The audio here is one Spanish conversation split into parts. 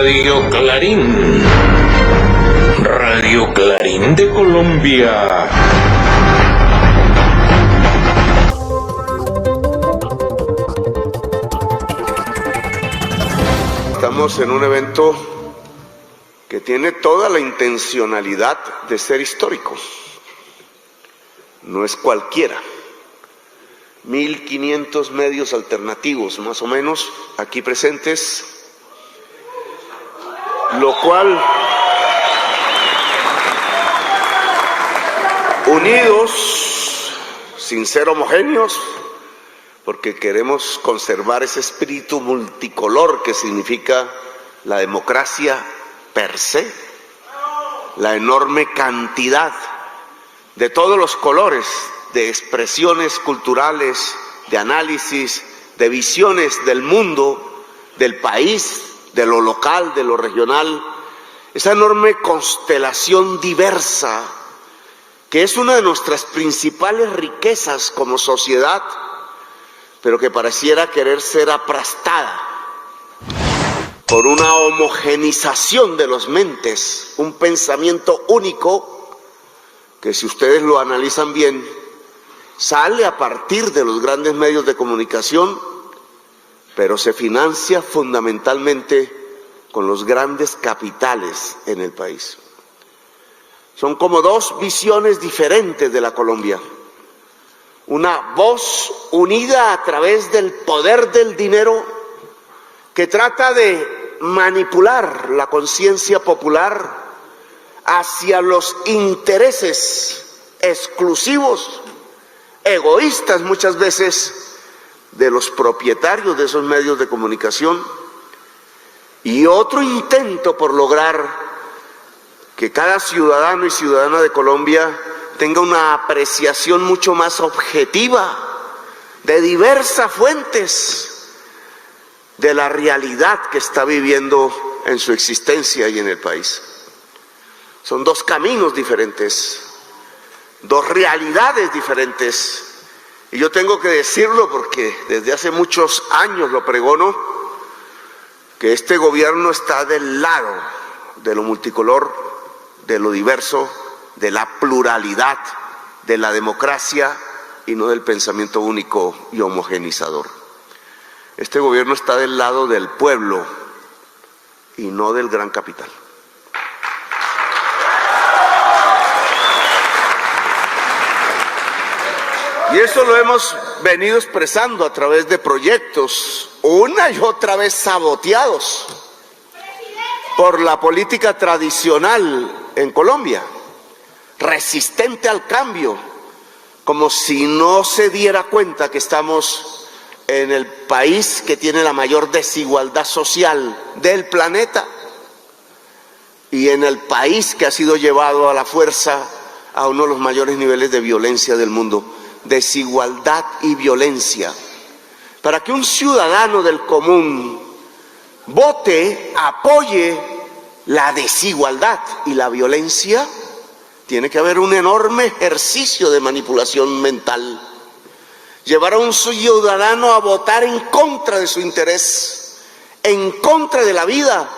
Radio Clarín. Radio Clarín de Colombia. Estamos en un evento que tiene toda la intencionalidad de ser histórico. No es cualquiera. 1.500 medios alternativos, más o menos, aquí presentes, lo cual, unidos, sin ser homogéneos, porque queremos conservar ese espíritu multicolor que significa la democracia per se, la enorme cantidad de todos los colores, de expresiones culturales, de análisis, de visiones del mundo, del país, de lo local, de lo regional, esa enorme constelación diversa que es una de nuestras principales riquezas como sociedad, pero que pareciera querer ser aplastada por una homogenización de las mentes, un pensamiento único que, si ustedes lo analizan bien, sale a partir de los grandes medios de comunicación, pero se financia fundamentalmente con los grandes capitales en el país. Son como dos visiones diferentes de la Colombia. Una voz unida a través del poder del dinero que trata de manipular la conciencia popular hacia los intereses exclusivos, egoístas muchas veces, de los propietarios de esos medios de comunicación, y otro intento por lograr que cada ciudadano y ciudadana de Colombia tenga una apreciación mucho más objetiva de diversas fuentes de la realidad que está viviendo en su existencia y en el país. Son dos caminos diferentes, dos realidades diferentes, y yo tengo que decirlo porque desde hace muchos años lo pregono, que este gobierno está del lado de lo multicolor, de lo diverso, de la pluralidad, de la democracia y no del pensamiento único y homogenizador. Este gobierno está del lado del pueblo y no del gran capital. Y eso lo hemos venido expresando a través de proyectos, una y otra vez saboteados por la política tradicional en Colombia, resistente al cambio, como si no se diera cuenta que estamos en el país que tiene la mayor desigualdad social del planeta y en el país que ha sido llevado a la fuerza a uno de los mayores niveles de violencia del mundo. Desigualdad y violencia. Para que un ciudadano del común vote, apoye la desigualdad y la violencia, tiene que haber un enorme ejercicio de manipulación mental. Llevar a un ciudadano a votar en contra de su interés, en contra de la vida,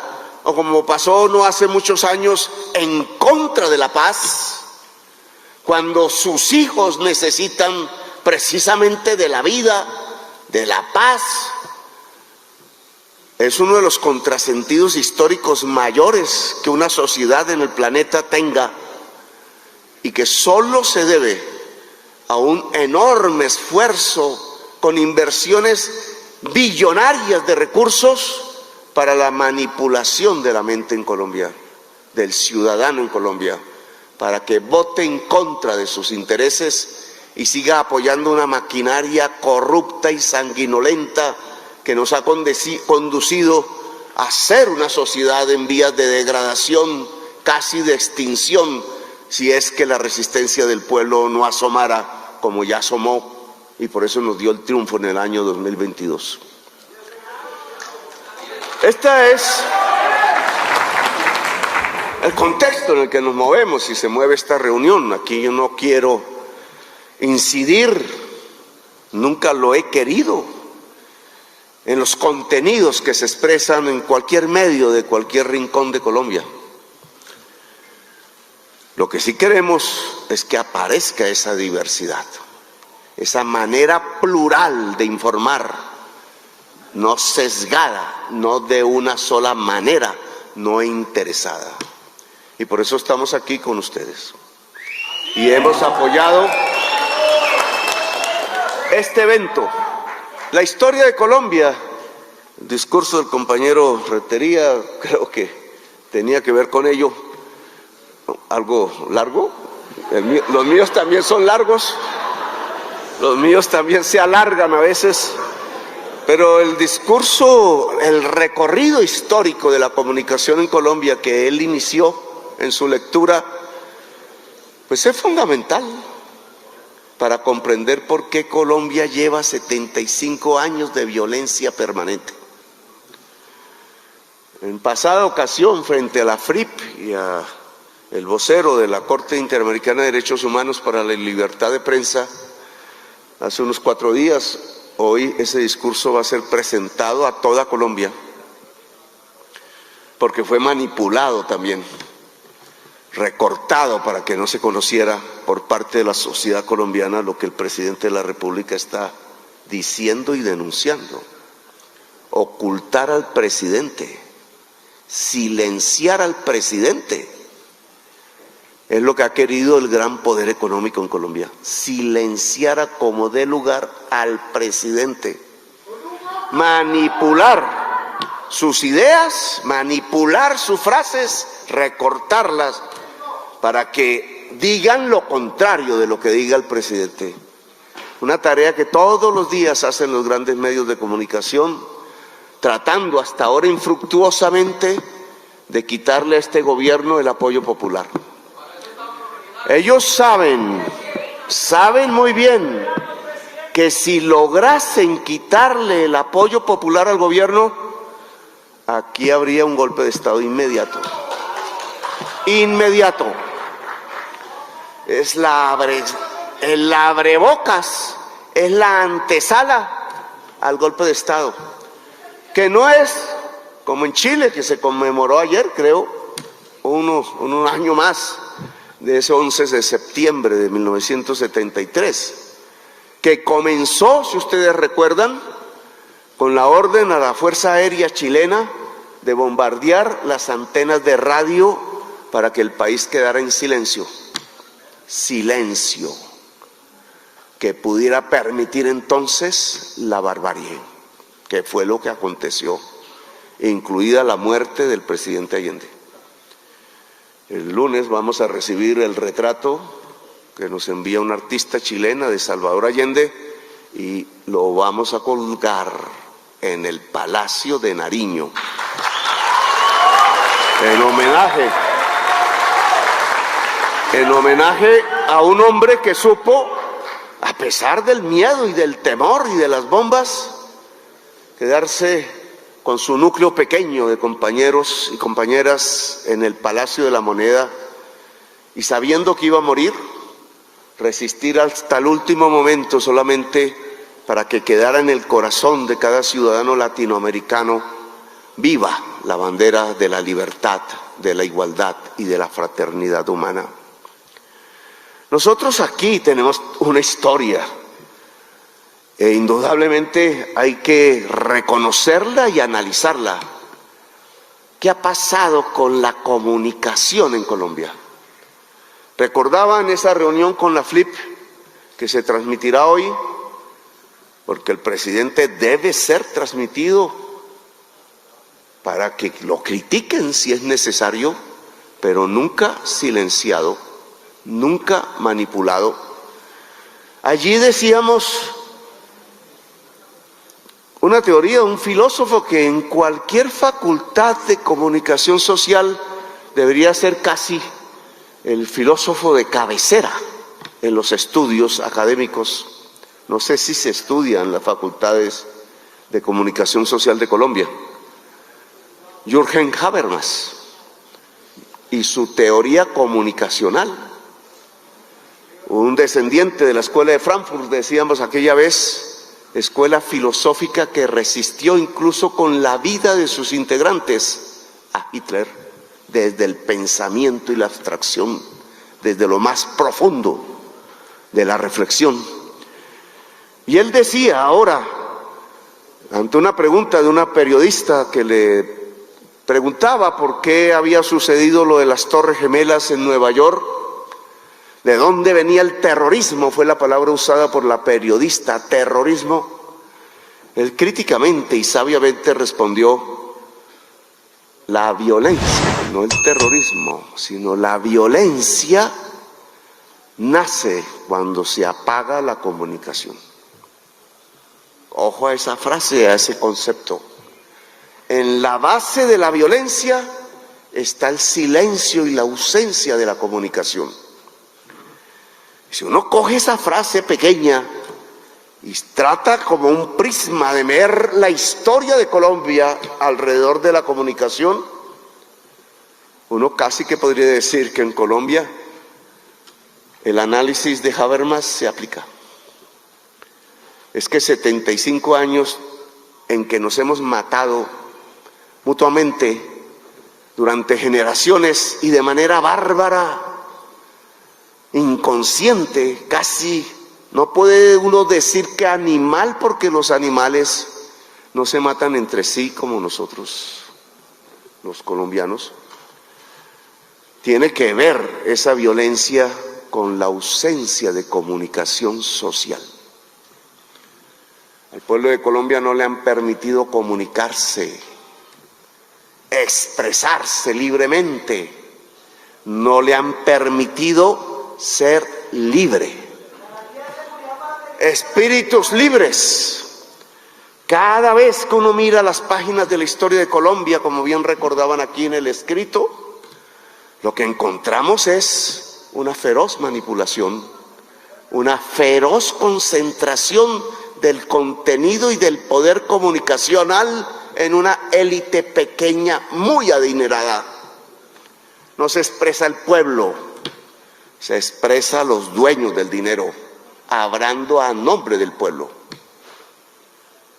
o como pasó no hace muchos años, en contra de la paz, cuando sus hijos necesitan precisamente de la vida, de la paz. Es uno de los contrasentidos históricos mayores que una sociedad en el planeta tenga, y que solo se debe a un enorme esfuerzo con inversiones billonarias de recursos para la manipulación de la mente en Colombia, del ciudadano en Colombia, para que vote en contra de sus intereses y siga apoyando una maquinaria corrupta y sanguinolenta que nos ha conducido a ser una sociedad en vías de degradación, casi de extinción, si es que la resistencia del pueblo no asomara como ya asomó, y por eso nos dio el triunfo en el año 2022. Este es el contexto en el que nos movemos y se mueve esta reunión. Aquí yo no quiero incidir, nunca lo he querido, en los contenidos que se expresan en cualquier medio de cualquier rincón de Colombia. Lo que sí queremos es que aparezca esa diversidad, esa manera plural de informar, no sesgada, no de una sola manera, no interesada. Y por eso estamos aquí con ustedes. Y hemos apoyado este evento. La historia de Colombia, el discurso del compañero Rentería, creo que tenía que ver con ello. ¿Algo largo? Los míos también son largos, los míos también se alargan a veces, pero el discurso, el recorrido histórico de la comunicación en Colombia que él inició en su lectura, pues es fundamental para comprender por qué Colombia lleva 75 años de violencia permanente. En pasada ocasión, frente a la FRIP y a el vocero de la Corte Interamericana de Derechos Humanos para la Libertad de Prensa, hace unos 4 días, hoy ese discurso va a ser presentado a toda Colombia, porque fue manipulado también, recortado para que no se conociera por parte de la sociedad colombiana lo que el presidente de la República está diciendo y denunciando. Ocultar al presidente, silenciar al presidente, es lo que ha querido el gran poder económico en Colombia, silenciar a como dé lugar al presidente, manipular sus ideas, manipular sus frases, recortarlas para que digan lo contrario de lo que diga el presidente. Una tarea que todos los días hacen los grandes medios de comunicación, tratando hasta ahora infructuosamente de quitarle a este gobierno el apoyo popular. Ellos saben muy bien que si lograsen quitarle el apoyo popular al gobierno, aquí habría un golpe de Estado inmediato. Inmediato. Es el abrebocas, es la antesala al golpe de Estado, que no es como en Chile, que se conmemoró ayer, creo, un año más, de ese 11 de septiembre de 1973, que comenzó, si ustedes recuerdan, con la orden a la Fuerza Aérea chilena de bombardear las antenas de radio para que el país quedara en silencio. Silencio, que pudiera permitir entonces la barbarie, que fue lo que aconteció, incluida la muerte del presidente Allende. El lunes vamos a recibir el retrato que nos envía una artista chilena de Salvador Allende y lo vamos a colgar en el Palacio de Nariño, en homenaje a un hombre que supo, a pesar del miedo y del temor y de las bombas, quedarse con su núcleo pequeño de compañeros y compañeras en el Palacio de la Moneda y sabiendo que iba a morir, resistir hasta el último momento solamente para que quedara en el corazón de cada ciudadano latinoamericano viva la bandera de la libertad, de la igualdad y de la fraternidad humana. Nosotros aquí tenemos una historia e indudablemente hay que reconocerla y analizarla. ¿Qué ha pasado con la comunicación en Colombia? Recordaban esa reunión con la FLIP que se transmitirá hoy, porque el presidente debe ser transmitido para que lo critiquen si es necesario, pero nunca silenciado, nunca manipulado. Allí decíamos una teoría, un filósofo que en cualquier facultad de comunicación social debería ser casi el filósofo de cabecera en los estudios académicos. No sé si se estudia en las facultades de comunicación social de Colombia. Jürgen Habermas y su teoría comunicacional. Un descendiente de la escuela de Frankfurt, decíamos aquella vez, escuela filosófica que resistió incluso con la vida de sus integrantes a Hitler, desde el pensamiento y la abstracción, desde lo más profundo de la reflexión. Y él decía ahora, ante una pregunta de una periodista que le preguntaba por qué había sucedido lo de las Torres Gemelas en Nueva York, ¿de dónde venía el terrorismo? Fue la palabra usada por la periodista, terrorismo. Él críticamente y sabiamente respondió: la violencia, no el terrorismo, sino la violencia nace cuando se apaga la comunicación. Ojo a esa frase, a ese concepto. En la base de la violencia está el silencio y la ausencia de la comunicación. Si uno coge esa frase pequeña y trata como un prisma de ver la historia de Colombia alrededor de la comunicación, uno casi que podría decir que en Colombia el análisis de Habermas se aplica. Es que 75 años en que nos hemos matado mutuamente durante generaciones y de manera bárbara, inconsciente, casi no puede uno decir que animal, porque los animales no se matan entre sí como nosotros, los colombianos. Tiene que ver esa violencia con la ausencia de comunicación social. Al pueblo de Colombia no le han permitido comunicarse, expresarse libremente, no le han permitido ser libre. Espíritus libres. Cada vez que uno mira las páginas de la historia de Colombia, como bien recordaban aquí en el escrito, lo que encontramos es una feroz manipulación, una feroz concentración del contenido y del poder comunicacional en una élite pequeña, muy adinerada. No se expresa el pueblo, se expresa los dueños del dinero, hablando a nombre del pueblo.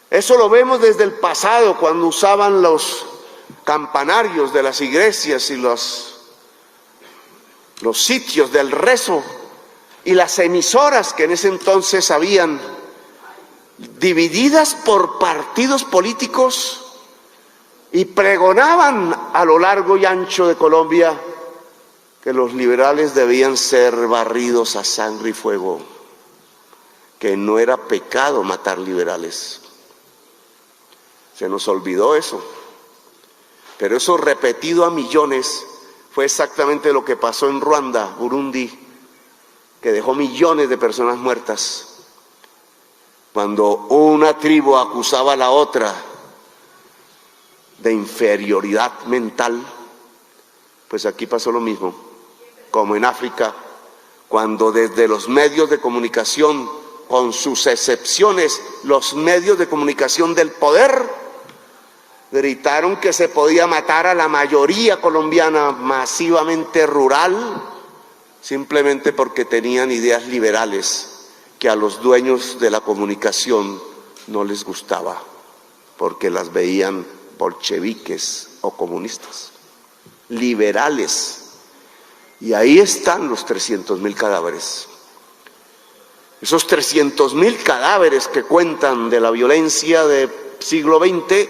Eso lo vemos desde el pasado, cuando usaban los campanarios de las iglesias y los sitios del rezo y las emisoras que en ese entonces habían, divididas por partidos políticos, y pregonaban a lo largo y ancho de Colombia que los liberales debían ser barridos a sangre y fuego, que no era pecado matar liberales. Se nos olvidó eso, pero eso repetido a millones fue exactamente lo que pasó en Ruanda, Burundi, que dejó millones de personas muertas. Cuando una tribu acusaba a la otra de inferioridad mental, pues aquí pasó lo mismo, como en África, cuando desde los medios de comunicación, con sus excepciones, los medios de comunicación del poder, gritaron que se podía matar a la mayoría colombiana masivamente rural, simplemente porque tenían ideas liberales que a los dueños de la comunicación no les gustaba, porque las veían bolcheviques o comunistas, liberales. Y ahí están los 300.000 cadáveres. Esos 300.000 cadáveres que cuentan de la violencia del siglo XX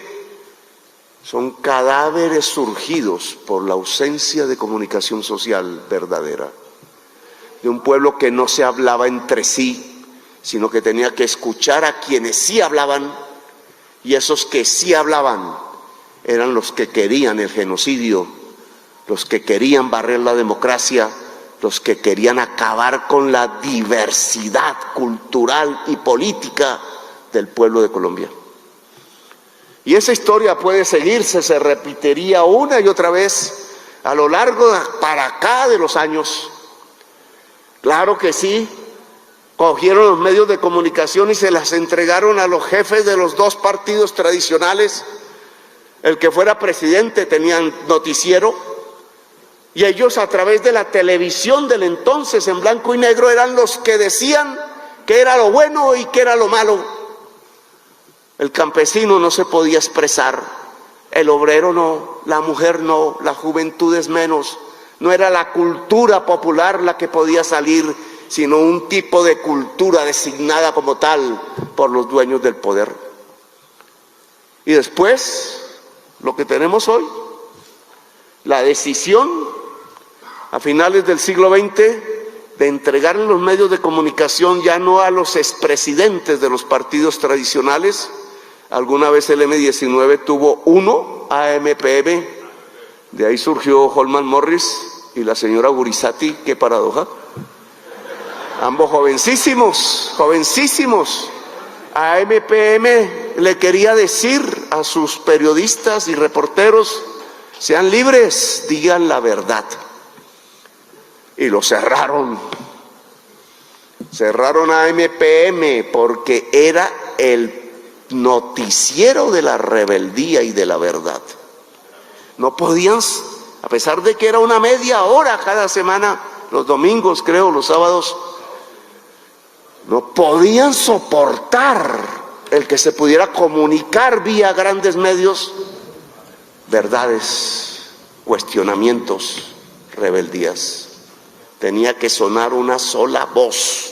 son cadáveres surgidos por la ausencia de comunicación social verdadera, de un pueblo que no se hablaba entre sí, sino que tenía que escuchar a quienes sí hablaban, y esos que sí hablaban eran los que querían el genocidio, los que querían barrer la democracia, los que querían acabar con la diversidad cultural y política del pueblo de Colombia. Y esa historia puede seguirse, se repetiría una y otra vez a lo largo para acá de los años. Claro que sí, cogieron los medios de comunicación y se las entregaron a los jefes de los dos partidos tradicionales. El que fuera presidente tenía noticiero, y ellos a través de la televisión del entonces en blanco y negro eran los que decían qué era lo bueno y qué era lo malo. El campesino no se podía expresar, el obrero no, la mujer no, la juventud es menos. No era la cultura popular la que podía salir, sino un tipo de cultura designada como tal por los dueños del poder. Y después, lo que tenemos hoy, la decisión a finales del siglo XX de entregar los medios de comunicación ya no a los expresidentes de los partidos tradicionales. Alguna vez el M19 tuvo uno, AMPM, de ahí surgió Holman Morris y la señora Gurizati, qué paradoja. Ambos jovencísimos, jovencísimos. AMPM le quería decir a sus periodistas y reporteros: sean libres, digan la verdad. Y lo cerraron. Cerraron a AMPM porque era el noticiero de la rebeldía y de la verdad. No podían, a pesar de que era una media hora cada semana, los domingos creo, los sábados, no podían soportar el que se pudiera comunicar vía grandes medios verdades, cuestionamientos, rebeldías. Tenía que sonar una sola voz.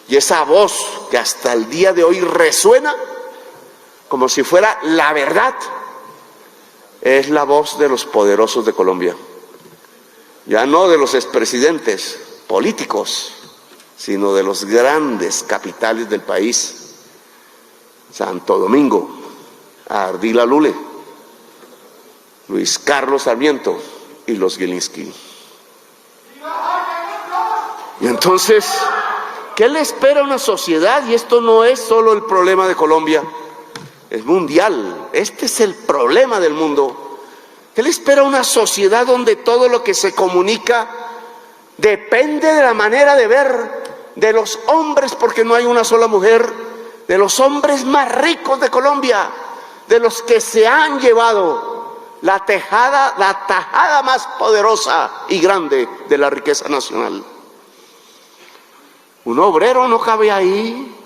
Y esa voz que hasta el día de hoy resuena como si fuera la verdad, es la voz de los poderosos de Colombia. Ya no de los expresidentes políticos, sino de los grandes capitales del país: Santo Domingo, Ardila Lule, Luis Carlos Sarmiento y los Gilinski. Y entonces, ¿qué le espera a una sociedad? Y esto no es solo el problema de Colombia, es mundial. Este es el problema del mundo. ¿Qué le espera a una sociedad donde todo lo que se comunica depende de la manera de ver de los hombres, porque no hay una sola mujer, de los hombres más ricos de Colombia, de los que se han llevado la tajada más poderosa y grande de la riqueza nacional? Un obrero no cabe ahí,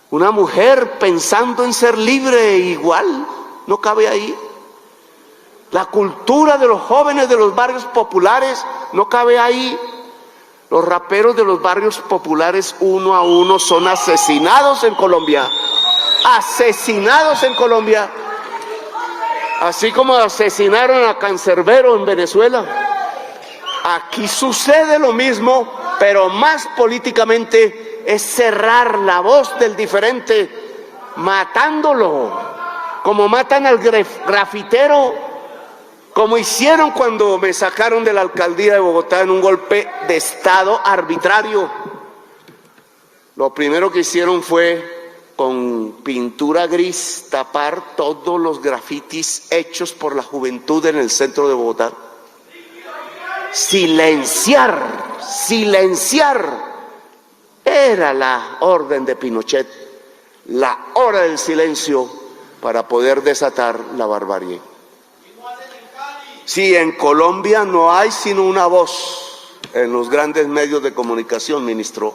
una mujer pensando en ser libre igual no cabe ahí. La cultura de los jóvenes de los barrios populares no cabe ahí. Los raperos de los barrios populares uno a uno son asesinados en Colombia. Asesinados en Colombia. Así como asesinaron a Cancerbero en Venezuela. Aquí sucede lo mismo, pero más políticamente, es cerrar la voz del diferente, matándolo, como matan al grafitero, como hicieron cuando me sacaron de la alcaldía de Bogotá en un golpe de Estado arbitrario. Lo primero que hicieron fue con pintura gris tapar todos los grafitis hechos por la juventud en el centro de Bogotá. Silenciar, silenciar. Era la orden de Pinochet, la hora del silencio para poder desatar la barbarie. Sí, en Colombia no hay sino una voz en los grandes medios de comunicación, ministro: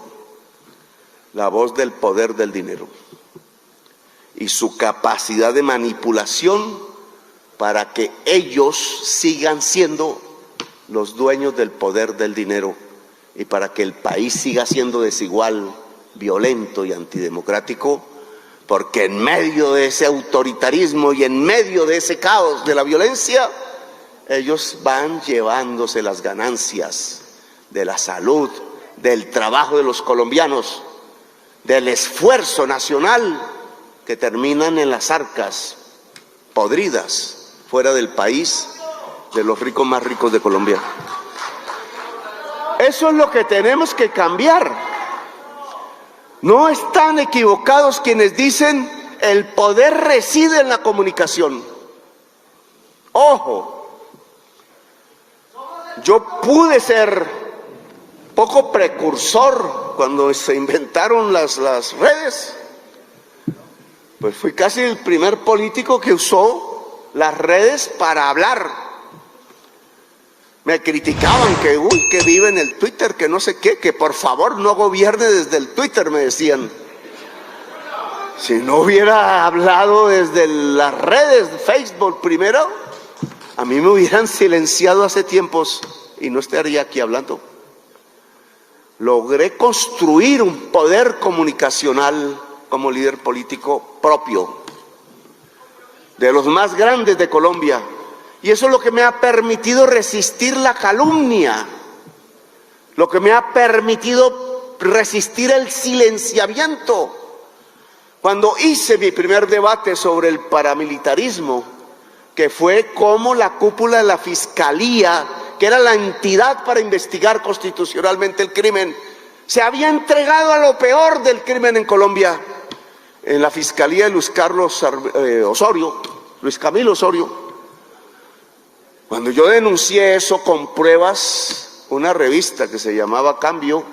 la voz del poder del dinero y su capacidad de manipulación para que ellos sigan siendo los dueños del poder del dinero y para que el país siga siendo desigual, violento y antidemocrático, porque en medio de ese autoritarismo y en medio de ese caos de la violencia, ellos van llevándose las ganancias de la salud, del trabajo de los colombianos, del esfuerzo nacional, que terminan en las arcas podridas fuera del país de los ricos más ricos de Colombia. Eso es lo que tenemos que cambiar. No están equivocados quienes dicen el poder reside en la comunicación. Ojo, yo pude ser poco precursor cuando se inventaron las redes. Pues fui casi el primer político que usó las redes para hablar. Me criticaban que vive en el Twitter, que no sé qué, que por favor no gobierne desde el Twitter, me decían. Si no hubiera hablado desde las redes de Facebook primero, a mí me hubieran silenciado hace tiempos y no estaría aquí hablando. Logré construir un poder comunicacional como líder político propio, de los más grandes de Colombia. Y eso es lo que me ha permitido resistir la calumnia, lo que me ha permitido resistir el silenciamiento. Cuando hice mi primer debate sobre el paramilitarismo, que fue como la cúpula de la Fiscalía, que era la entidad para investigar constitucionalmente el crimen, se había entregado a lo peor del crimen en Colombia, en la Fiscalía de Luis Camilo Osorio. Cuando yo denuncié eso con pruebas, una revista que se llamaba Cambio,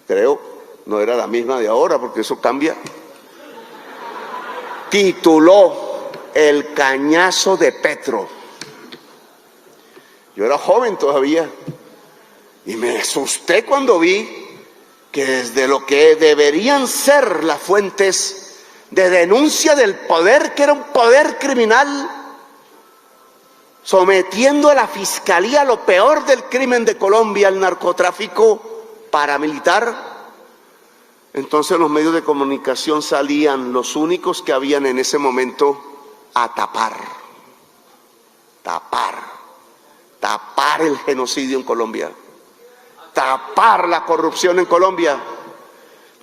creo, no era la misma de ahora porque eso cambia, tituló El cañazo de Petro. Yo era joven todavía y me asusté cuando vi que desde lo que deberían ser las fuentes de denuncia del poder, que era un poder criminal, sometiendo a la Fiscalía a lo peor del crimen de Colombia, el narcotráfico paramilitar. Entonces los medios de comunicación salían, los únicos que habían en ese momento, a tapar el genocidio en Colombia, tapar la corrupción en Colombia,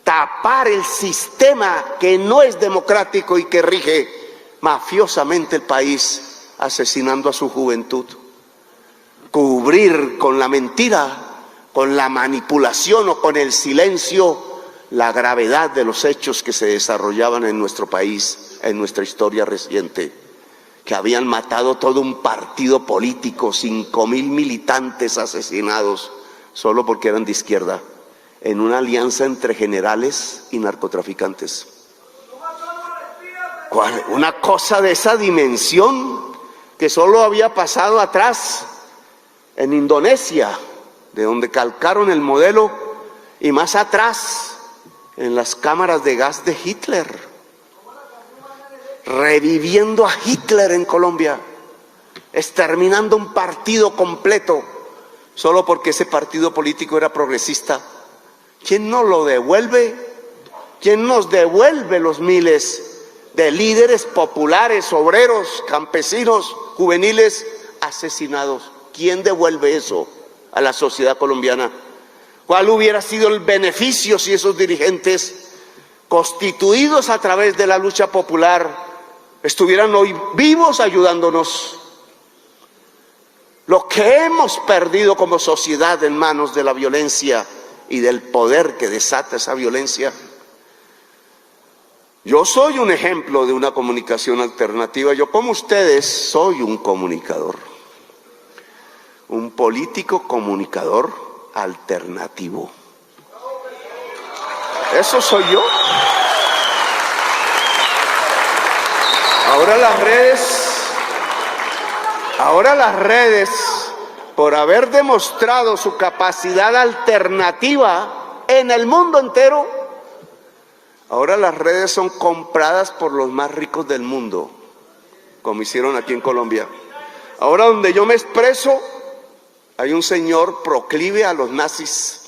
tapar el sistema que no es democrático y que rige mafiosamente el país, asesinando a su juventud, cubrir con la mentira, con la manipulación o con el silencio la gravedad de los hechos que se desarrollaban en nuestro país, en nuestra historia reciente, que habían matado todo un partido político, 5.000 militantes asesinados solo porque eran de izquierda, en una alianza entre generales y narcotraficantes. Una cosa de esa dimensión que solo había pasado atrás en Indonesia, de donde calcaron el modelo, y más atrás en las cámaras de gas de Hitler, reviviendo a Hitler en Colombia, exterminando un partido completo, solo porque ese partido político era progresista. ¿Quién nos lo devuelve? ¿Quién nos devuelve los miles de líderes populares, obreros, campesinos, juveniles asesinados? ¿Quién devuelve eso a la sociedad colombiana? ¿Cuál hubiera sido el beneficio si esos dirigentes, constituidos a través de la lucha popular, estuvieran hoy vivos ayudándonos? Lo que hemos perdido como sociedad en manos de la violencia y del poder que desata esa violencia. Yo soy un ejemplo de una comunicación alternativa. Yo, como ustedes, soy un comunicador, un político comunicador alternativo. Eso soy yo. Ahora las redes, por haber demostrado su capacidad alternativa en el mundo entero, ahora las redes son compradas por los más ricos del mundo, como hicieron aquí en Colombia. Ahora donde yo me expreso, hay un señor proclive a los nazis,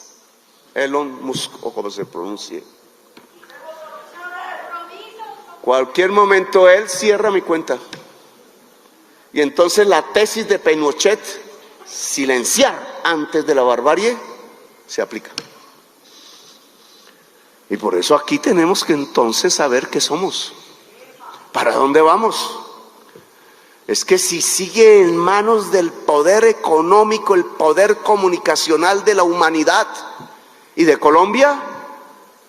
Elon Musk, o como se pronuncie. Cualquier momento él cierra mi cuenta. Y entonces la tesis de Pinochet, silenciar antes de la barbarie, se aplica. Y por eso aquí tenemos que entonces saber qué somos, para dónde vamos. Es que si sigue en manos del poder económico, el poder comunicacional de la humanidad y de Colombia,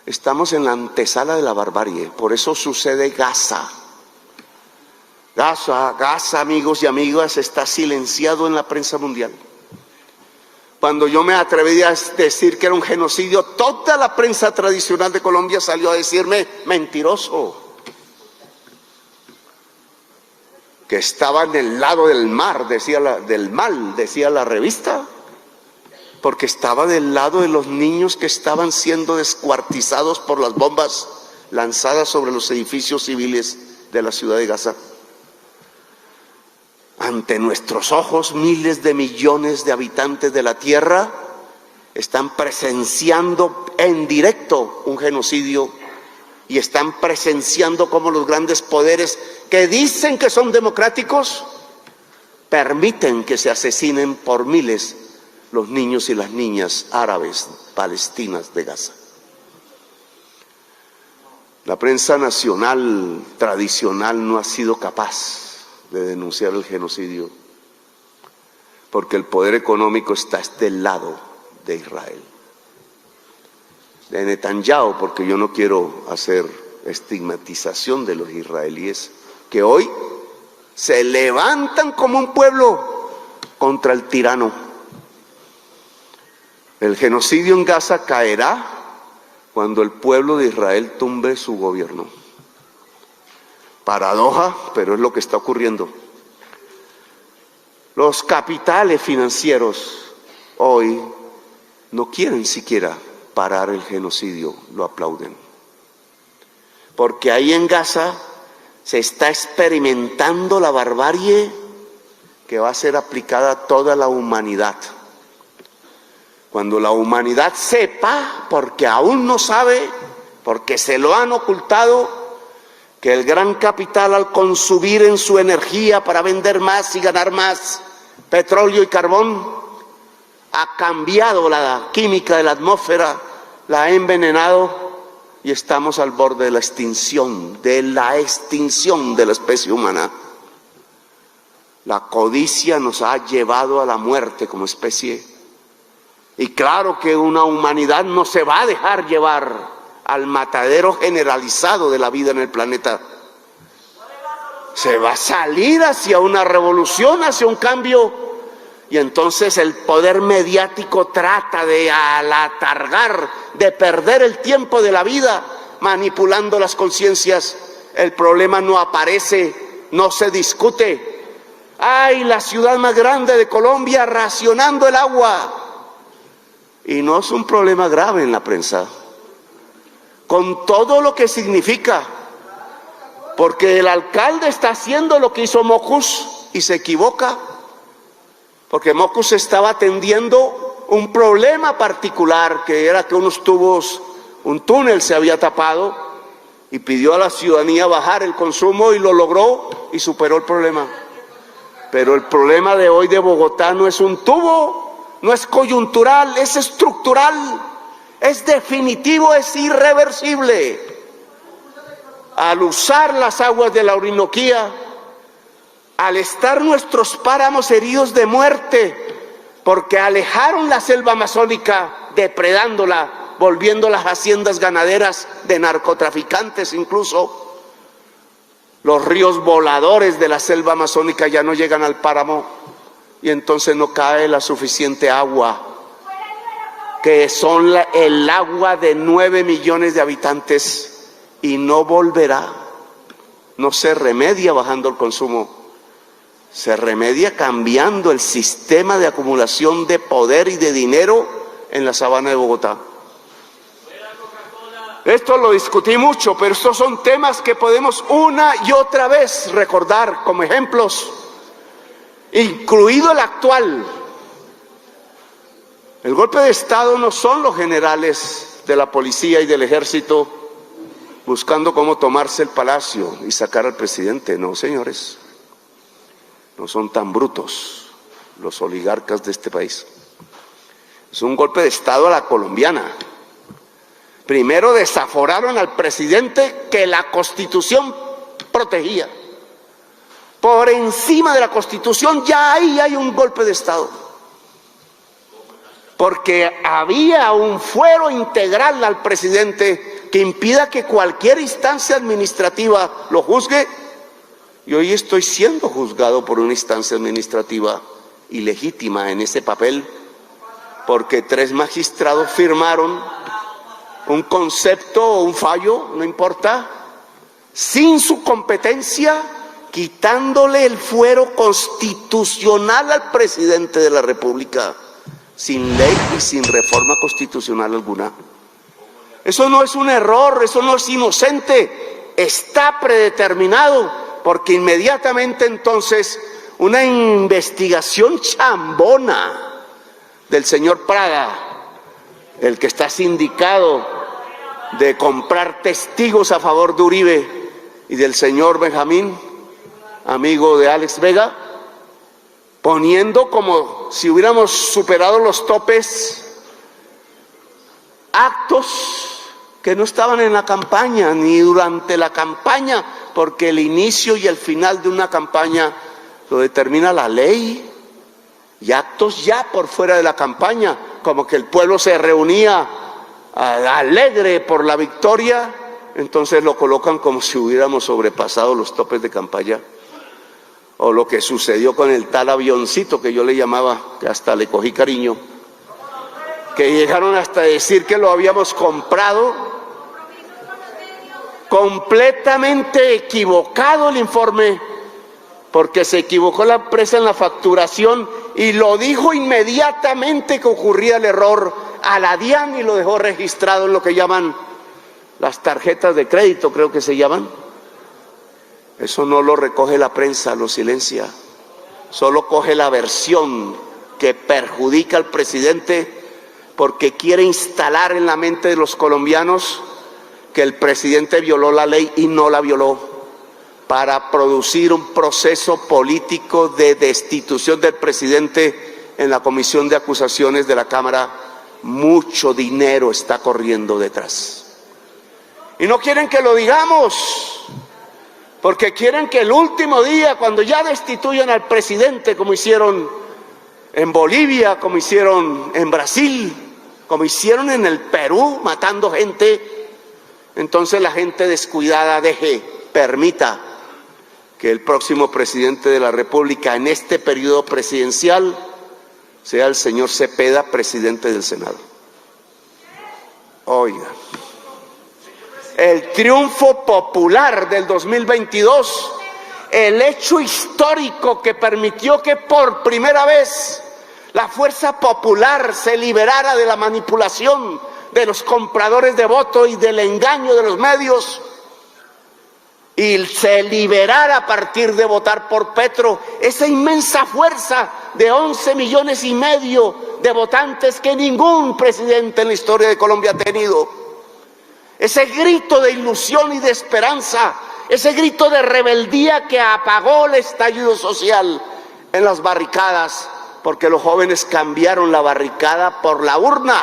estamos en la antesala de la barbarie. Por eso sucede Gaza. Gaza, amigos y amigas, está silenciado en la prensa mundial. Cuando yo me atreví a decir que era un genocidio, toda la prensa tradicional de Colombia salió a decirme mentiroso, que estaba en el lado del mal, decía la revista, porque estaba del lado de los niños que estaban siendo descuartizados por las bombas lanzadas sobre los edificios civiles de la ciudad de Gaza. Ante nuestros ojos, miles de millones de habitantes de la tierra están presenciando en directo un genocidio y están presenciando cómo los grandes poderes que dicen que son democráticos permiten que se asesinen por miles los niños y las niñas árabes palestinas de Gaza. La prensa nacional tradicional no ha sido capaz de denunciar el genocidio porque el poder económico está del lado de Israel, de Netanyahu, porque yo no quiero hacer estigmatización de los israelíes que hoy se levantan como un pueblo contra el tirano. El genocidio en Gaza caerá cuando el pueblo de Israel tumbe su gobierno. Paradoja, pero es lo que está ocurriendo. Los capitales financieros hoy no quieren siquiera parar el genocidio, lo aplauden. Porque ahí en Gaza se está experimentando la barbarie que va a ser aplicada a toda la humanidad. Cuando la humanidad sepa, porque aún no sabe, porque se lo han ocultado, que el gran capital, al consumir en su energía para vender más y ganar más petróleo y carbón, ha cambiado la química de la atmósfera, la ha envenenado y estamos al borde de la extinción de la especie humana. La codicia nos ha llevado a la muerte como especie. Y claro que una humanidad no se va a dejar llevar al matadero generalizado de la vida en el planeta. Se va a salir hacia una revolución, hacia un cambio, y entonces el poder mediático trata de alatargar, de perder el tiempo de la vida, manipulando las conciencias. El problema no aparece, no se discute. ¡Ay, la ciudad más grande de Colombia racionando el agua! Y no es un problema grave en la prensa, con todo lo que significa, porque el alcalde está haciendo lo que hizo Mockus y se equivoca, porque Mockus estaba atendiendo un problema particular, que era que unos tubos, un túnel se había tapado, y pidió a la ciudadanía bajar el consumo y lo logró y superó el problema. Pero el problema de hoy de Bogotá no es un tubo, no es coyuntural, es estructural. Es definitivo, es irreversible. Al usar las aguas de la Orinoquía, al estar nuestros páramos heridos de muerte, porque alejaron la selva amazónica, depredándola, volviendo las haciendas ganaderas de narcotraficantes incluso. Los ríos voladores de la selva amazónica ya no llegan al páramo y entonces no cae la suficiente agua, que son el agua de 9 millones de habitantes, y no volverá. No se remedia bajando el consumo, se remedia cambiando el sistema de acumulación de poder y de dinero en la sabana de Bogotá. Esto lo discutí mucho, pero estos son temas que podemos una y otra vez recordar como ejemplos, incluido el actual. El golpe de Estado no son los generales de la policía y del ejército buscando cómo tomarse el palacio y sacar al presidente. No, señores, no son tan brutos los oligarcas de este país. Es un golpe de Estado a la colombiana. Primero desaforaron al presidente que la Constitución protegía. Por encima de la Constitución ya ahí hay un golpe de Estado, porque había un fuero integral al presidente que impida que cualquier instancia administrativa lo juzgue, y hoy estoy siendo juzgado por una instancia administrativa ilegítima en ese papel, porque 3 magistrados firmaron un concepto o un fallo, no importa, sin su competencia, quitándole el fuero constitucional al presidente de la República, sin ley y sin reforma constitucional alguna. Eso no es un error, eso no es inocente, está predeterminado, porque inmediatamente entonces una investigación chambona del señor Prada, el que está sindicado de comprar testigos a favor de Uribe, y del señor Benjamín, amigo de Alex Vega, poniendo como si hubiéramos superado los topes actos que no estaban en la campaña ni durante la campaña, porque el inicio y el final de una campaña lo determina la ley, y actos ya por fuera de la campaña, como que el pueblo se reunía alegre por la victoria, entonces lo colocan como si hubiéramos sobrepasado los topes de campaña. O lo que sucedió con el tal avioncito que yo le llamaba, que hasta le cogí cariño, que llegaron hasta decir que lo habíamos comprado. Completamente equivocado el informe, porque se equivocó la empresa en la facturación y lo dijo inmediatamente que ocurría el error a la DIAN y lo dejó registrado en lo que llaman las tarjetas de crédito, creo que se llaman. Eso no lo recoge la prensa, lo silencia. Solo coge la versión que perjudica al presidente porque quiere instalar en la mente de los colombianos que el presidente violó la ley y no la violó, para producir un proceso político de destitución del presidente en la comisión de acusaciones de la Cámara. Mucho dinero está corriendo detrás. Y no quieren que lo digamos, porque quieren que el último día, cuando ya destituyan al presidente, como hicieron en Bolivia, como hicieron en Brasil, como hicieron en el Perú, matando gente, entonces la gente descuidada permita que el próximo presidente de la República en este periodo presidencial sea el señor Cepeda, presidente del Senado. Oiga, el triunfo popular del 2022, el hecho histórico que permitió que por primera vez la fuerza popular se liberara de la manipulación de los compradores de voto y del engaño de los medios, y se liberara a partir de votar por Petro, esa inmensa fuerza de 11,5 millones de votantes que ningún presidente en la historia de Colombia ha tenido. Ese grito de ilusión y de esperanza, ese grito de rebeldía que apagó el estallido social en las barricadas, porque los jóvenes cambiaron la barricada por la urna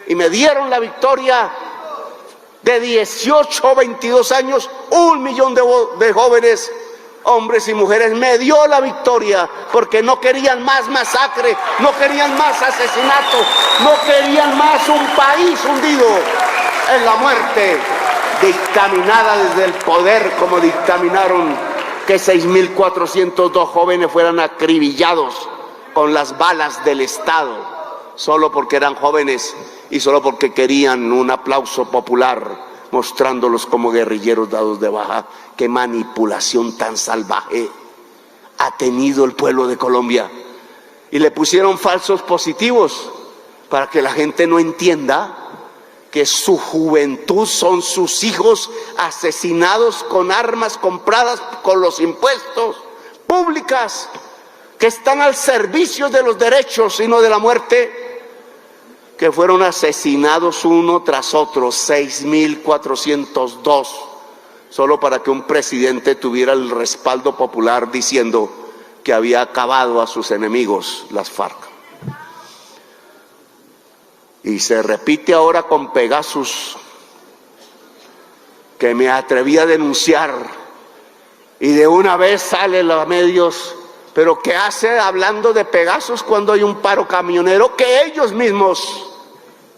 y me dieron la victoria. De 18 a 22 años, 1 millón de jóvenes, hombres y mujeres, me dio la victoria, porque no querían más masacre, no querían más asesinato, no querían más un país hundido en la muerte, dictaminada desde el poder, como dictaminaron que 6.402 jóvenes fueran acribillados con las balas del Estado, solo porque eran jóvenes y solo porque querían un aplauso popular, mostrándolos como guerrilleros dados de baja. Qué manipulación tan salvaje ha tenido el pueblo de Colombia. Y le pusieron falsos positivos para que la gente no entienda que su juventud son sus hijos asesinados con armas compradas con los impuestos públicas, que están al servicio de los derechos y no de la muerte, que fueron asesinados uno tras otro, 6.402, solo para que un presidente tuviera el respaldo popular diciendo que había acabado a sus enemigos, las FARC. Y se repite ahora con Pegasus, que me atreví a denunciar, y de una vez salen los medios. Pero ¿qué hace hablando de Pegasus cuando hay un paro camionero que ellos mismos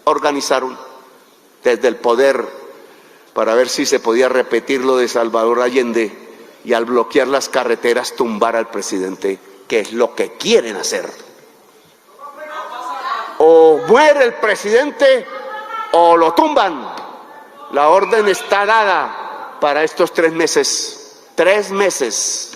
organizaron desde el poder para ver si se podía repetir lo de Salvador Allende y al bloquear las carreteras tumbar al presidente, que es lo que quieren hacer? O muere el presidente o lo tumban. La orden está dada para estos 3 meses. 3 meses.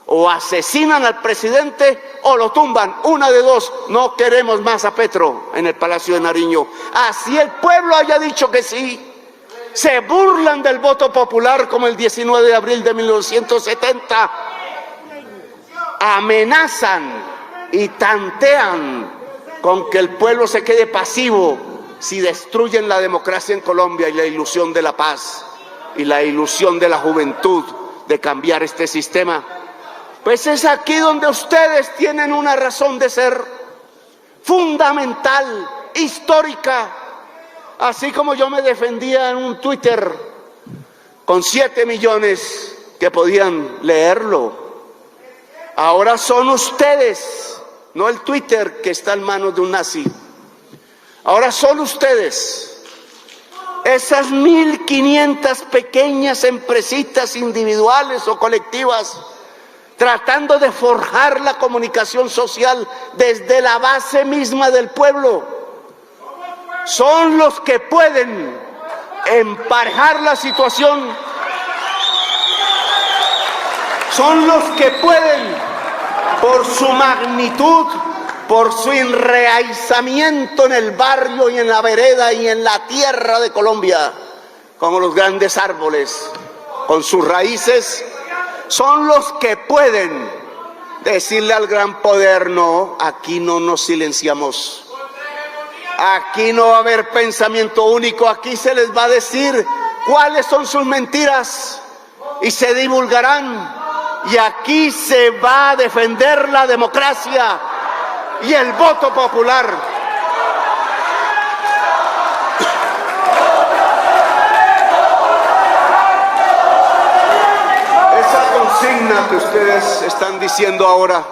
O asesinan al presidente o lo tumban, una de dos. No queremos más a Petro en el Palacio de Nariño. Así el pueblo haya dicho que sí. Se burlan del voto popular como el 19 de abril de 1970. Amenazan y tantean con que el pueblo se quede pasivo si destruyen la democracia en Colombia y la ilusión de la paz y la ilusión de la juventud de cambiar este sistema. Pues es aquí donde ustedes tienen una razón de ser fundamental, histórica. Así como yo me defendía en un Twitter con 7 millones que podían leerlo, ahora son ustedes, no el Twitter que está en manos de un nazi. Ahora son ustedes, esas 1.500 pequeñas empresitas individuales o colectivas, tratando de forjar la comunicación social desde la base misma del pueblo. Son los que pueden emparejar la situación. Son los que pueden, por su magnitud, por su enraizamiento en el barrio y en la vereda y en la tierra de Colombia, como los grandes árboles, con sus raíces, son los que pueden decirle al gran poder: no, aquí no nos silenciamos. Aquí no va a haber pensamiento único, aquí se les va a decir cuáles son sus mentiras y se divulgarán. Y aquí se va a defender la democracia y el voto popular. Esa consigna que ustedes están diciendo ahora,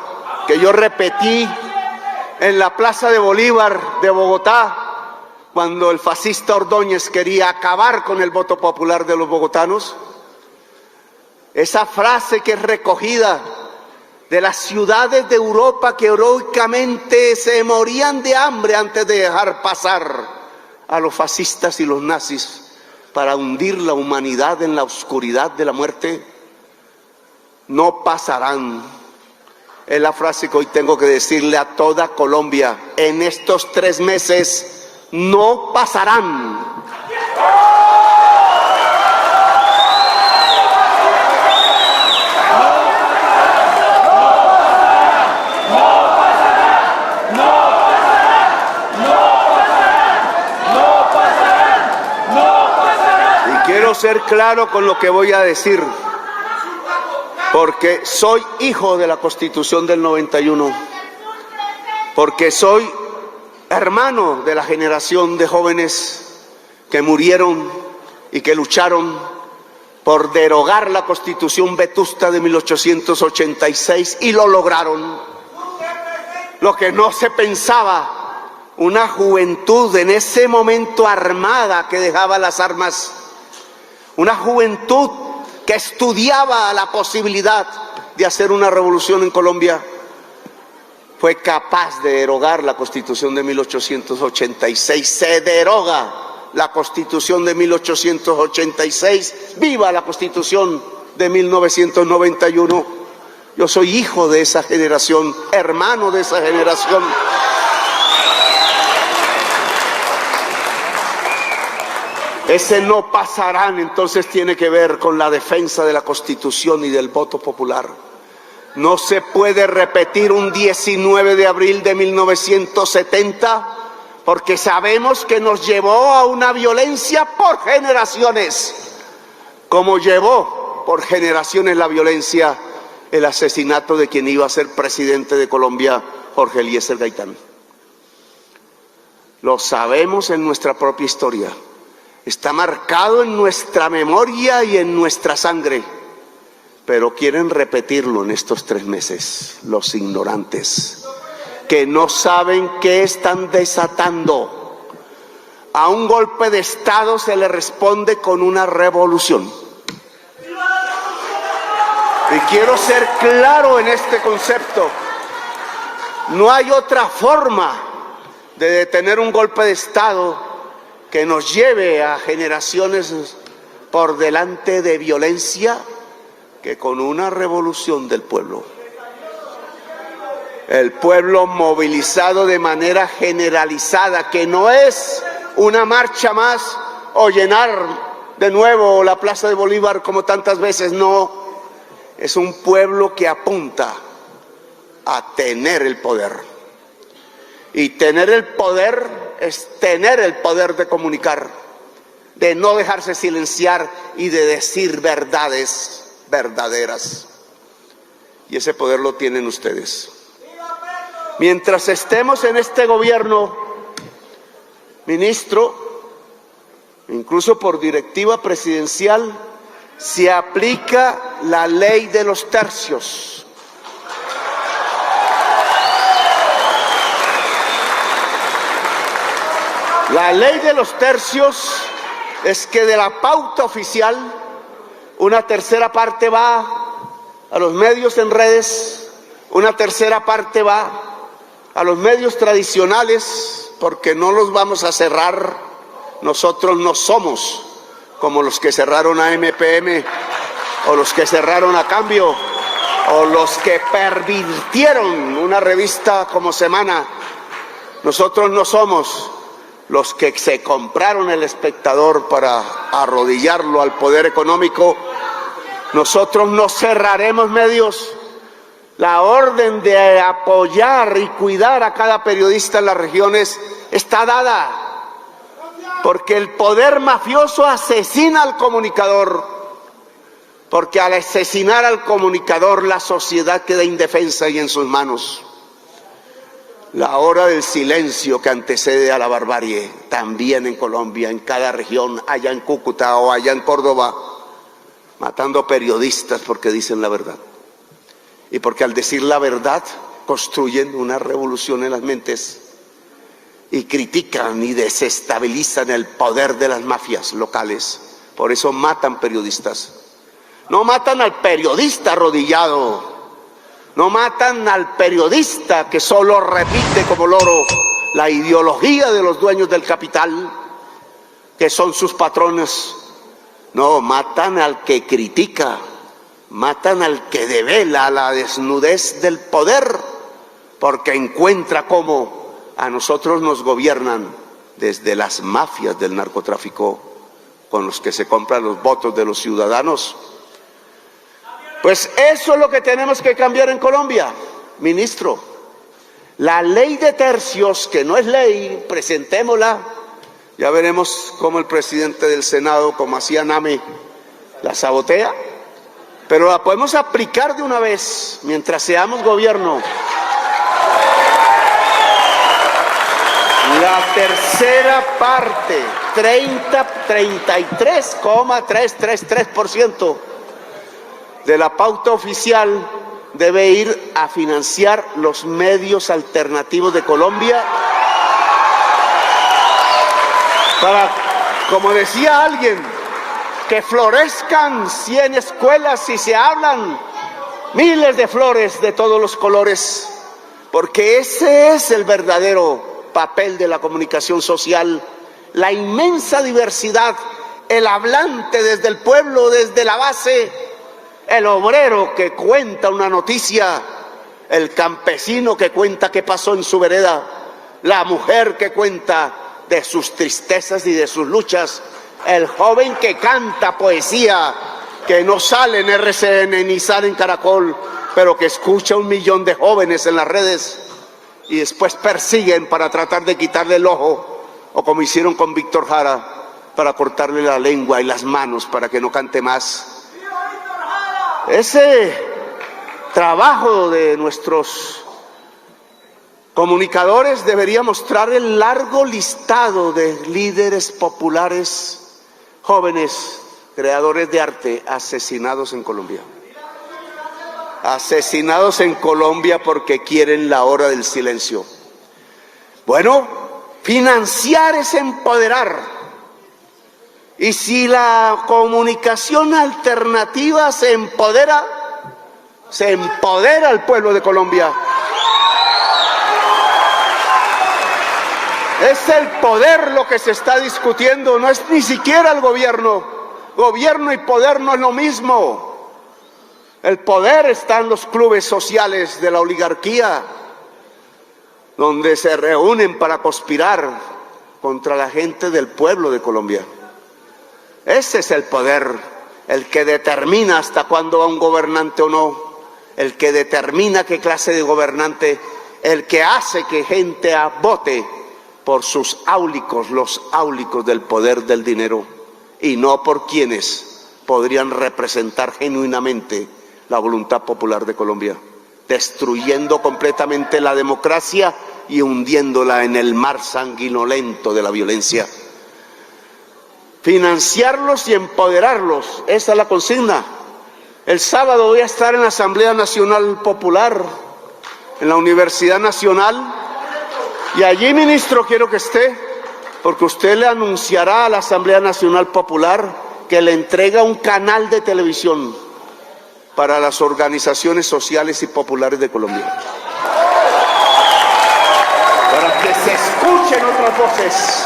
que yo repetí en la Plaza de Bolívar de Bogotá, cuando el fascista Ordóñez quería acabar con el voto popular de los bogotanos, esa frase que es recogida de las ciudades de Europa que heroicamente se morían de hambre antes de dejar pasar a los fascistas y los nazis para hundir la humanidad en la oscuridad de la muerte, no pasarán. Es la frase que hoy tengo que decirle a toda Colombia: en estos 3 meses no pasarán. Quiero ser claro con lo que voy a decir, porque soy hijo de la Constitución del 91, porque soy hermano de la generación de jóvenes que murieron y que lucharon por derogar la Constitución vetusta de 1886 y lo lograron. Lo que no se pensaba, una juventud en ese momento armada que dejaba las armas, una juventud que estudiaba la posibilidad de hacer una revolución en Colombia, fue capaz de derogar la Constitución de 1886. Se deroga la Constitución de 1886. ¡Viva la Constitución de 1991! Yo soy hijo de esa generación, hermano de esa generación. Ese no pasarán, entonces tiene que ver con la defensa de la Constitución y del voto popular. No se puede repetir un 19 de abril de 1970, porque sabemos que nos llevó a una violencia por generaciones, como llevó por generaciones la violencia el asesinato de quien iba a ser presidente de Colombia, Jorge Eliezer Gaitán. Lo sabemos en nuestra propia historia. Está marcado en nuestra memoria y en nuestra sangre, pero quieren repetirlo en estos 3 meses, los ignorantes, que no saben qué están desatando. A un golpe de Estado se le responde con una revolución. Y quiero ser claro en este concepto. No hay otra forma de detener un golpe de Estado que nos lleve a generaciones por delante de violencia que con una revolución del pueblo. El pueblo movilizado de manera generalizada, que no es una marcha más o llenar de nuevo la Plaza de Bolívar como tantas veces, no. Es un pueblo que apunta a tener el poder. Y tener el poder es tener el poder de comunicar, de no dejarse silenciar y de decir verdades verdaderas. Y ese poder lo tienen ustedes. Mientras estemos en este gobierno, ministro, incluso por directiva presidencial, se aplica la ley de los tercios. La ley de los tercios es que de la pauta oficial, una tercera parte va a los medios en redes, una tercera parte va a los medios tradicionales, porque no los vamos a cerrar. Nosotros no somos como los que cerraron a MPM, o los que cerraron a Cambio, o los que pervirtieron una revista como Semana. Nosotros no somos los que se compraron El Espectador para arrodillarlo al poder económico. Nosotros no cerraremos medios. La orden de apoyar y cuidar a cada periodista en las regiones está dada, porque el poder mafioso asesina al comunicador, porque al asesinar al comunicador la sociedad queda indefensa y en sus manos. La hora del silencio que antecede a la barbarie, también en Colombia, en cada región, allá en Cúcuta o allá en Córdoba, matando periodistas porque dicen la verdad. Y porque al decir la verdad construyen una revolución en las mentes y critican y desestabilizan el poder de las mafias locales. Por eso matan periodistas. No matan al periodista arrodillado, no matan al periodista que solo repite como loro la ideología de los dueños del capital, que son sus patrones. No, matan al que critica, matan al que devela la desnudez del poder, porque encuentra cómo a nosotros nos gobiernan desde las mafias del narcotráfico, con los que se compran los votos de los ciudadanos. Pues eso es lo que tenemos que cambiar en Colombia, ministro. La ley de tercios, que no es ley, presentémosla. Ya veremos cómo el presidente del Senado, como hacía Name, la sabotea. Pero la podemos aplicar de una vez, mientras seamos gobierno. La tercera parte, 33,333% de la pauta oficial debe ir a financiar los medios alternativos de Colombia para, como decía alguien, que florezcan 100 escuelas y se hablan miles de flores de todos los colores, porque ese es el verdadero papel de la comunicación social, la inmensa diversidad, el hablante desde el pueblo, desde la base, el obrero que cuenta una noticia, el campesino que cuenta qué pasó en su vereda, la mujer que cuenta de sus tristezas y de sus luchas, el joven que canta poesía, que no sale en RCN ni sale en Caracol, pero que escucha 1 millón de jóvenes en las redes y después persiguen para tratar de quitarle el ojo, o como hicieron con Víctor Jara, para cortarle la lengua y las manos para que no cante más. Ese trabajo de nuestros comunicadores debería mostrar el largo listado de líderes populares, jóvenes, creadores de arte, asesinados en Colombia. Asesinados en Colombia porque quieren la hora del silencio. Bueno, financiar es empoderar. Y si la comunicación alternativa se empodera al pueblo de Colombia. Es el poder lo que se está discutiendo, no es ni siquiera el gobierno. Gobierno y poder no es lo mismo. El poder está en los clubes sociales de la oligarquía, donde se reúnen para conspirar contra la gente del pueblo de Colombia. Ese es el poder, el que determina hasta cuándo va un gobernante o no, el que determina qué clase de gobernante, el que hace que gente vote por sus áulicos, los áulicos del poder del dinero, y no por quienes podrían representar genuinamente la voluntad popular de Colombia, destruyendo completamente la democracia y hundiéndola en el mar sanguinolento de la violencia. Financiarlos y empoderarlos, esa es la consigna. El sábado voy a estar en la Asamblea Nacional Popular, en la Universidad Nacional, y allí, ministro, quiero que esté, porque usted le anunciará a la Asamblea Nacional Popular que le entrega un canal de televisión para las organizaciones sociales y populares de Colombia, para que se escuchen otras voces,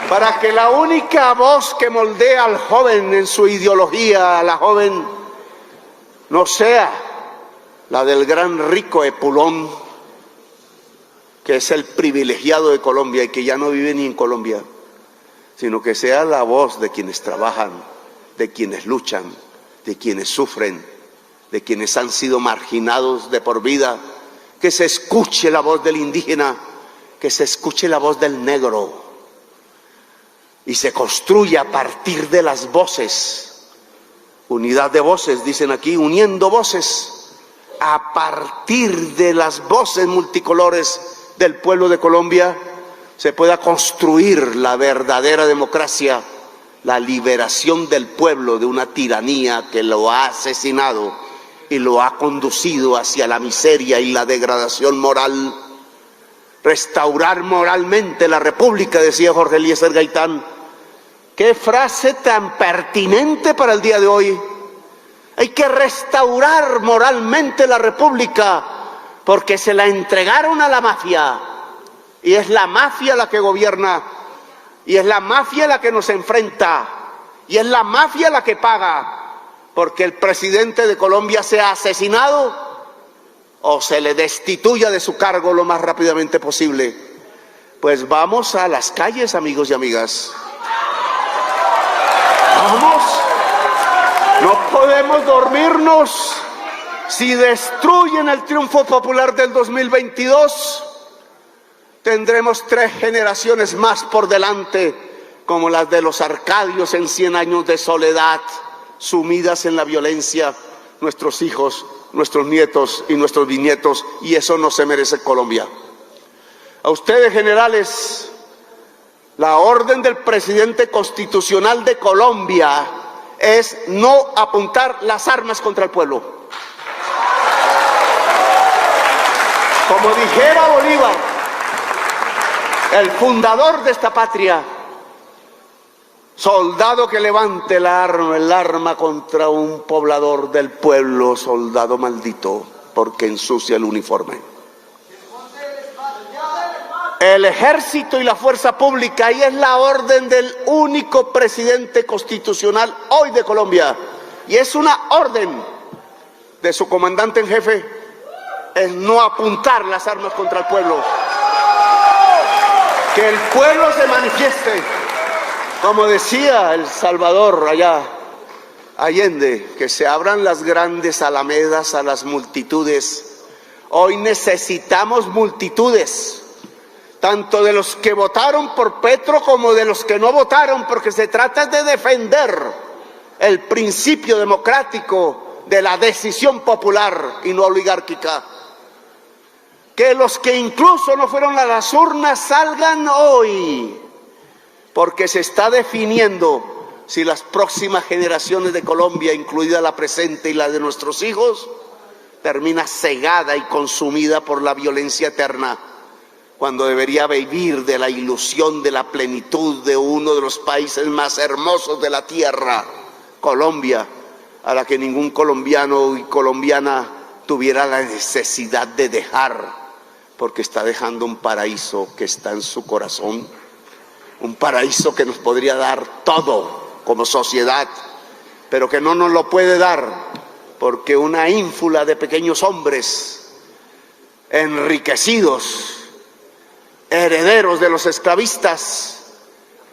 para que la única voz que moldea al joven en su ideología, a la joven, no sea la del gran rico Epulón, que es el privilegiado de Colombia y que ya no vive ni en Colombia, sino que sea la voz de quienes trabajan, de quienes luchan, de quienes sufren, de quienes han sido marginados de por vida, que se escuche la voz del indígena, que se escuche la voz del negro, y se construye a partir de las voces, unidad de voces, dicen aquí, uniendo voces, a partir de las voces multicolores del pueblo de Colombia, se pueda construir la verdadera democracia, la liberación del pueblo de una tiranía que lo ha asesinado y lo ha conducido hacia la miseria y la degradación moral. Restaurar moralmente la república, decía Jorge Eliezer Gaitán. Qué frase tan pertinente para el día de hoy. Hay que restaurar moralmente la república, porque se la entregaron a la mafia, y es la mafia la que gobierna, y es la mafia la que nos enfrenta, y es la mafia la que paga, porque el presidente de Colombia sea asesinado o se le destituya de su cargo lo más rápidamente posible. Pues vamos a las calles, amigos y amigas. Vamos, no podemos dormirnos. Si destruyen el triunfo popular del 2022, tendremos 3 generaciones más por delante, como las de los Arcadios en 100 años de soledad, sumidas en la violencia, nuestros hijos, nuestros nietos y nuestros bisnietos, y eso no se merece Colombia. A ustedes, generales, la orden del presidente constitucional de Colombia es no apuntar las armas contra el pueblo. Como dijera Bolívar, el fundador de esta patria, soldado que levante el arma contra un poblador del pueblo, soldado maldito, porque ensucia el uniforme. El ejército y la fuerza pública, y es la orden del único presidente constitucional hoy de Colombia, y es una orden de su comandante en jefe, es no apuntar las armas contra el pueblo. Que el pueblo se manifieste, como decía el Salvador allá, Allende, que se abran las grandes alamedas a las multitudes. Hoy necesitamos multitudes, tanto de los que votaron por Petro como de los que no votaron, porque se trata de defender el principio democrático de la decisión popular y no oligárquica. Que los que incluso no fueron a las urnas salgan hoy, porque se está definiendo si las próximas generaciones de Colombia, incluida la presente y la de nuestros hijos, termina cegada y consumida por la violencia eterna, cuando debería vivir de la ilusión de la plenitud de uno de los países más hermosos de la tierra, Colombia, a la que ningún colombiano y colombiana tuviera la necesidad de dejar, porque está dejando un paraíso que está en su corazón, un paraíso que nos podría dar todo como sociedad, pero que no nos lo puede dar, porque una ínfula de pequeños hombres enriquecidos herederos de los esclavistas,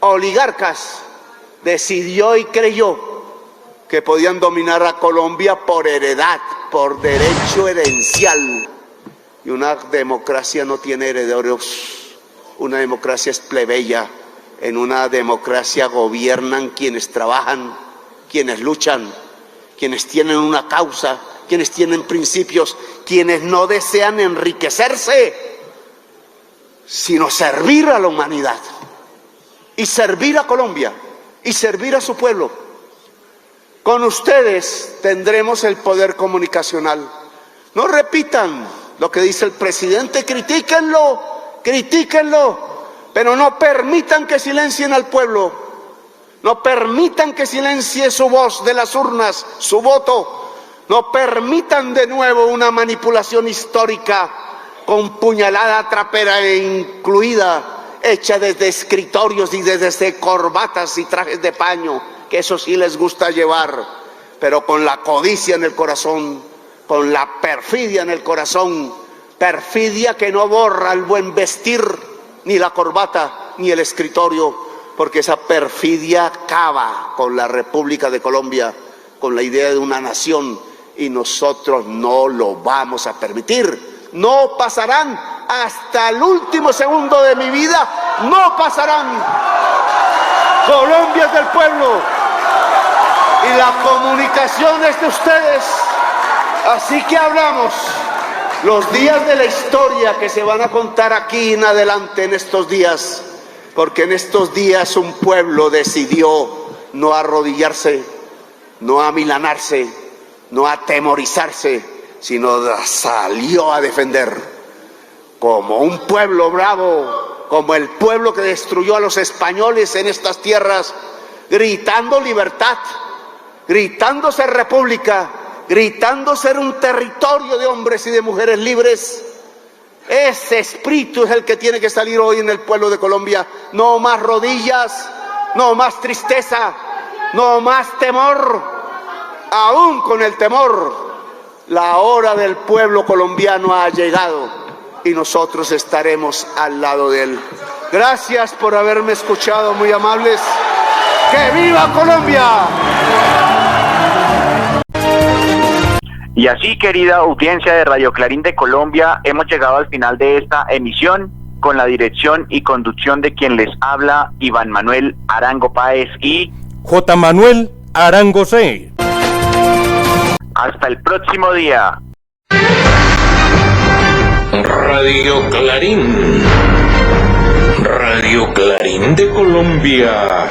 oligarcas, decidió y creyó que podían dominar a Colombia por heredad, por derecho herencial. Y una democracia no tiene herederos, una democracia es plebeya. En una democracia gobiernan quienes trabajan, quienes luchan, quienes tienen una causa, quienes tienen principios, quienes no desean enriquecerse, sino servir a la humanidad y servir a Colombia y servir a su pueblo. Con ustedes tendremos el poder comunicacional. No repitan lo que dice el presidente, critíquenlo, pero no permitan que silencien al pueblo, no permitan que silencie su voz de las urnas, su voto, no permitan de nuevo una manipulación histórica con puñalada trapera e incluida, hecha desde escritorios y desde corbatas y trajes de paño, que eso sí les gusta llevar, pero con la codicia en el corazón, con la perfidia en el corazón, perfidia que no borra el buen vestir, ni la corbata, ni el escritorio, porque esa perfidia acaba con la República de Colombia, con la idea de una nación, y nosotros no lo vamos a permitir. No pasarán hasta el último segundo de mi vida, no pasarán. Colombia es del pueblo y la comunicación es de ustedes. Así que hablamos. Los días de la historia que se van a contar aquí en adelante en estos días, porque en estos días un pueblo decidió no arrodillarse, no amilanarse, no atemorizarse, sino salió a defender como un pueblo bravo, como el pueblo que destruyó a los españoles en estas tierras, gritando libertad, gritando ser república, gritando ser un territorio de hombres y de mujeres libres. Ese espíritu es el que tiene que salir hoy en el pueblo de Colombia. No más rodillas, no más tristeza, no más temor. Aún con el temor, la hora del pueblo colombiano ha llegado y nosotros estaremos al lado de él. Gracias por haberme escuchado, muy amables. ¡Que viva Colombia! Y así, querida audiencia de Radio Clarín de Colombia, hemos llegado al final de esta emisión con la dirección y conducción de quien les habla, Iván Manuel Arango Páez y J. Manuel Arango C. Hasta el próximo día. Radio Clarín. Radio Clarín de Colombia.